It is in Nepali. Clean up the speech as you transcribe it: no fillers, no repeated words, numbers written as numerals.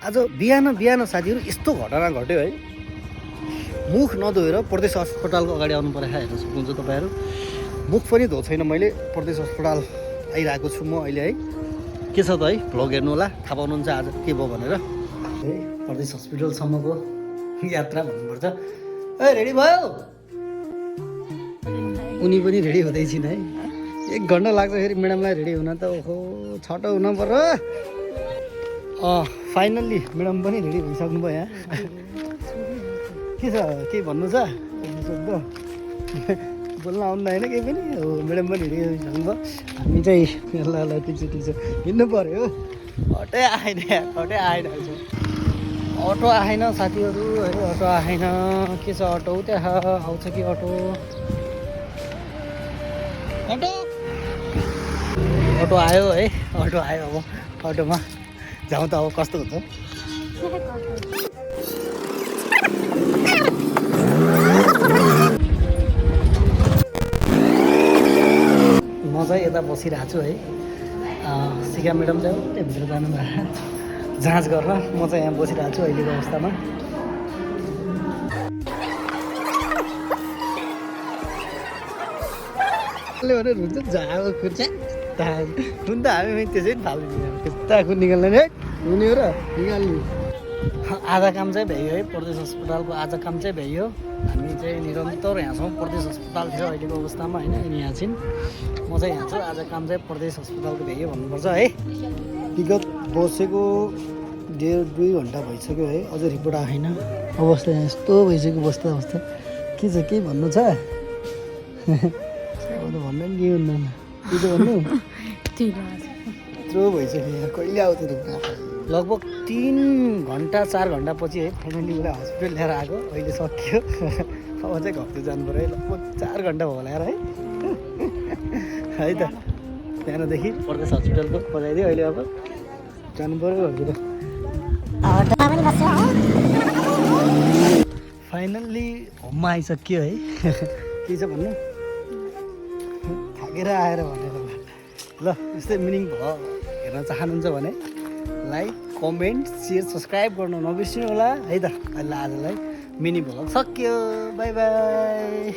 आज बिहान साथीहरू यस्तो घटना घट्यो है। मुख नधोएर प्रदेश अस्पतालको अगाडि आउनु पऱ्यो। हेर्न सक्नुहुन्छ तपाईँहरू, मुख पनि धोएको छैन मैले। प्रदेश अस्पताल आइरहेको छु म अहिले है। के छ त है, भ्लग हेर्नु होला, थाहा पाउनुहुन्छ आज के भयो भनेर है। प्रदेश हस्पिटलसम्मको यात्रा भन्नुपर्छ। ए रेडी भयो? उनी पनि रेडी हुँदैछिन् है। 1 घन्टा लाग्छ फेरि म्याडमलाई रेडी हुन त। ओहो, छटो हुन पर्यो। फाइनल्ली म्याडम पनि रेडी भइसक्नु भयो यहाँ। के छ, केही भन्नु छ? बोल्न आउनु होइन केही पनि? हो, म्याडम पनि रेडी भइसक्नु भयो। हामी चाहिँ ल ल ठिक छ हिँड्नु पऱ्यो। अटै आएन, अटै आएन। अटो आएन साथीहरू है, अटो आएन। के छ अटो त्यहाँ आउँछ कि अटो? अटो आयो है, अटो आयो। अब अटोमा जाउँ त अब कस्तो हुन्छ। म चाहिँ यता बसिरहेको छु है। सिका म्याडम चाहिँ भित्र जानुभयो जाँच गर्न। म चाहिँ यहाँ बसिरहेको छु अहिलेको अवस्थामा। भने हुन्छ जाओ खुर्चा हुन त हामी त्यसै फाल्दिने। त्यस्ता खुन निकाल्ने है हुने हो र निकाल्ने। आधा काम चाहिँ भ्याइयो है प्रदेश अस्पतालको। आधा काम चाहिँ भ्याइयो। हामी चाहिँ निरन्तर यहाँ छौँ प्रदेश अस्पतालतिर अहिलेको अवस्थामा होइन। यिनी यहाँ छिन्, म चाहिँ यहाँ छु। आज काम चाहिँ प्रदेश अस्पतालको भ्याइयो भन्नुपर्छ है। विगत बसेको 1.5-2 घन्टा भइसक्यो है, अझै रिपोर्ट आएन। अवस्था यहाँ यस्तो भइसक्यो। अवस्था के छ, केही भन्नु छ? अब त भन्नु नि के हुन्न के त भन्नु। यत्रो भइसक्यो, कहिले आउँछ रिपोर्ट? लगभग 3 घन्टा 4 घन्टा पछि है फाइनली उसलाई हस्पिटल ल्याएर आएको। अहिले सकियो। अब चाहिँ घर चाहिँ जानु पऱ्यो है। लगभग 4 घन्टा भयो ल्याएर है। है त त्यहाँदेखि प्रदेश हस्पिटलको बजाइदियो। अहिले अब जानु पऱ्यो हजुर। फाइनल्ली होममा आइसक्यो है। के छ भन्नु? थाकेर आएर भनेर ल यस्तै मिनिङ भयो। हेर्न चाहनुहुन्छ भने लाइक, कमेन्ट, सेयर, सब्सक्राइब गर्नु नबिर्सिनु होला है त। अहिले आजलाई मिनी भ्लग सक्यो। By by.